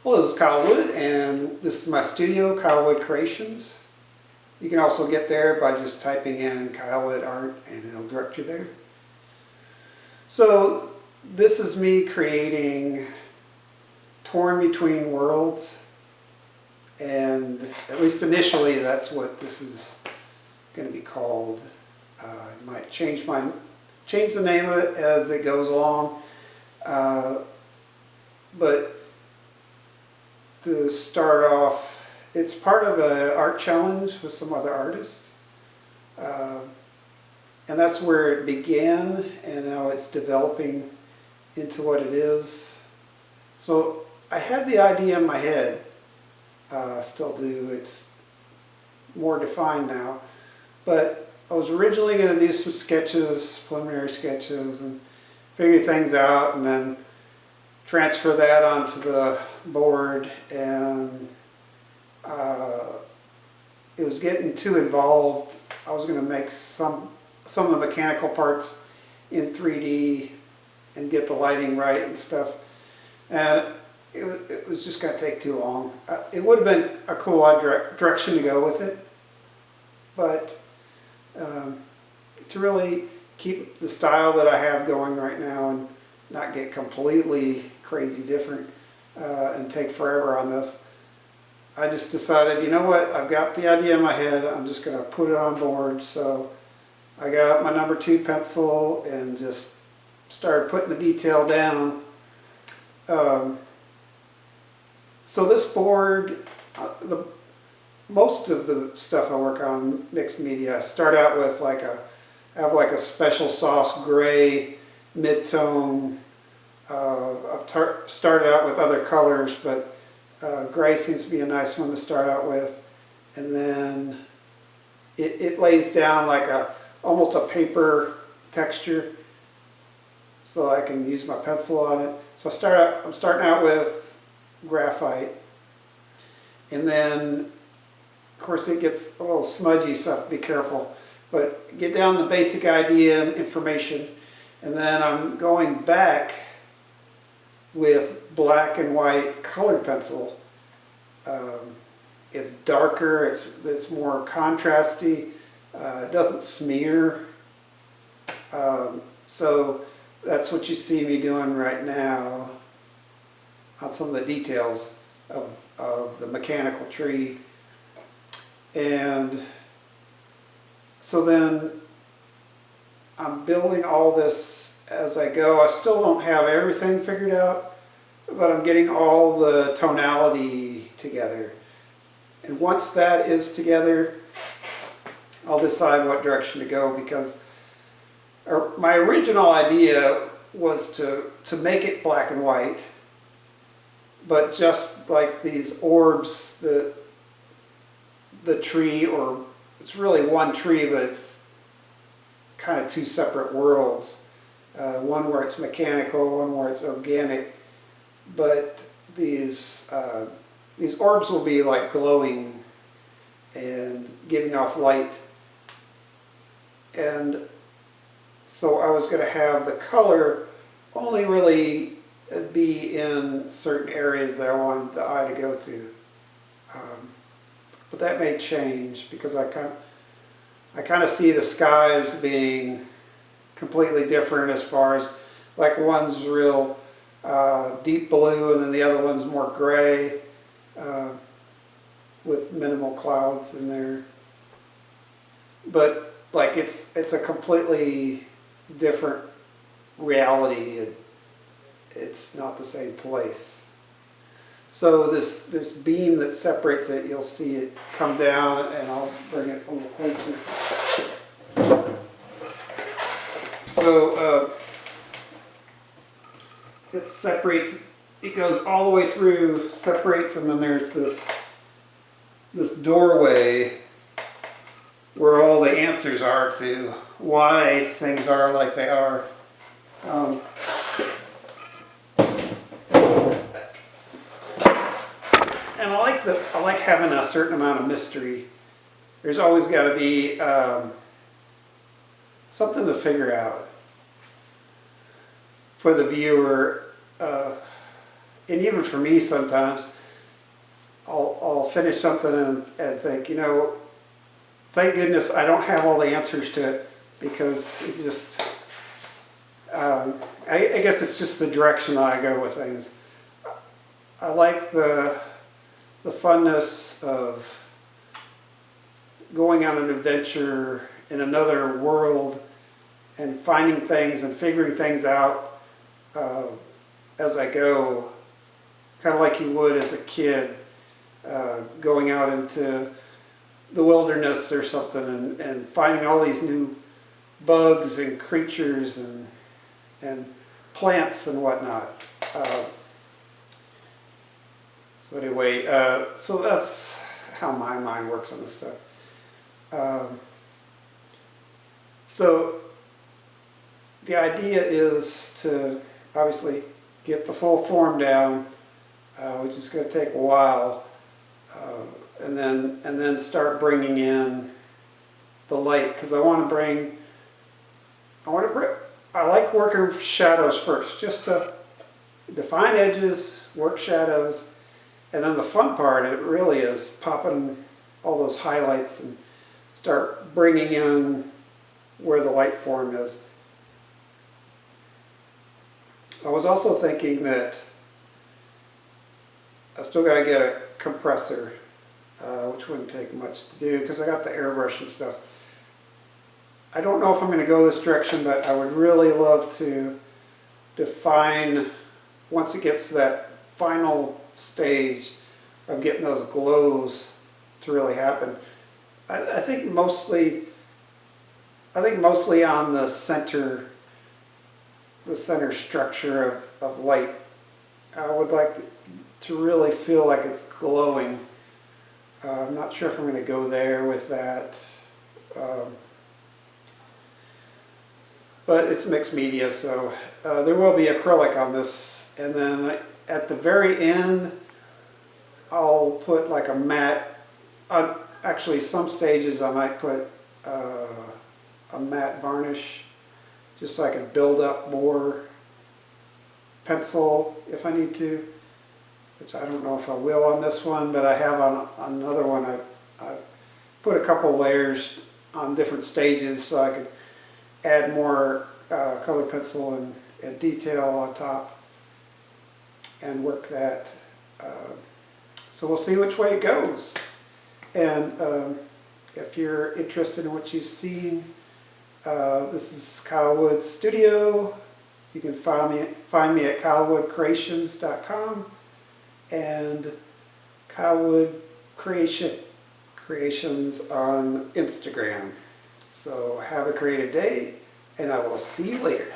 Hello, this is Kyle Wood, and this is my studio, Kyle Wood Creations. You can also get there by just typing in Kyle Wood Art, and it'll direct you there. So this is me creating Torn Between Worlds, and at least initially that's what this is going to be called. I might change the name of it as it goes along, but to start off, it's part of an art challenge with some other artists, and that's where it began, and now it's developing into what it is. So I had the idea in my head, still do, it's more defined now, but I was originally going to do some sketches, preliminary sketches, and figure things out, and then transfer that onto the board, and it was getting too involved. I was going to make some of the mechanical parts in 3D and get the lighting right and stuff, and it was just going to take too long. It would have been a cool direction to go with it, but to really keep the style that I have going right now and not get completely crazy different and take forever on this, I just decided, you know what, I've got the idea in my head, I'm just going to put it on board. So I got my number 2 pencil and just started putting the detail down. So this board, most of the stuff I work on, mixed media, I start out with I have like a special sauce gray mid-tone. I've started out with other colors, but gray seems to be a nice one to start out with, and then it lays down like almost a paper texture, so I can use my pencil on it. So I'm starting out with graphite, and then of course it gets a little smudgy, so I have to be careful, but get down the basic idea and information, and then I'm going back with black and white colored pencil. It's darker, it's more contrasty, it doesn't smear. So that's what you see me doing right now on some of the details of the mechanical tree. And so then I'm building all this as I go. I still don't have everything figured out, but I'm getting all the tonality together. And once that is together, I'll decide what direction to go, because my original idea was to make it black and white, but just like these orbs, the tree, or it's really one tree, but it's kind of 2 separate worlds. One where it's mechanical, one where it's organic, but these orbs will be like glowing and giving off light. And so I was going to have the color only really be in certain areas that I wanted the eye to go to. But that may change, because I kind of see the skies being completely different, as far as like one's real deep blue, and then the other one's more gray with minimal clouds in there. But like it's a completely different reality. It's not the same place. So this beam that separates it, you'll see it come down, and I'll bring it a little closer. So it separates, it goes all the way through, separates, and then there's this doorway where all the answers are to why things are like they are. And I like having a certain amount of mystery. There's always got to be something to figure out for the viewer. and even for me sometimes, I'll finish something and think, you know, thank goodness I don't have all the answers to it, because it just, I guess it's just the direction that I go with things. I like the funness of going on an adventure in another world and finding things and figuring things out as I go, kind of like you would as a kid, going out into the wilderness or something and finding all these new bugs and creatures and plants and whatnot. So anyway, so that's how my mind works on this stuff. So the idea is to obviously get the full form down, which is going to take a while, and then start bringing in the light, because I like working with shadows first, just to define edges, work shadows, and then the fun part, it really is popping all those highlights and start bringing in where the light form is. I was also thinking that I still got to get a compressor, which wouldn't take much to do because I got the airbrush and stuff. I don't know if I'm going to go this direction, but I would really love to define, once it gets to that final stage of getting those glows to really happen. I think mostly on the center structure of light. I would like to really feel like it's glowing. I'm not sure if I'm going to go there with that. But it's mixed media, so there will be acrylic on this. And then at the very end, I'll put like a matte, actually some stages I might put a matte varnish, just so I can build up more pencil if I need to, which I don't know if I will on this one, but I have on another one. I put a couple layers on different stages so I could add more color pencil and detail on top and work that. So we'll see which way it goes. And if you're interested in what you've seen, this is Kyle Wood's studio. You can find me at kylewoodcreations.com and Kyle Wood Creations on Instagram. So have a creative day, and I will see you later.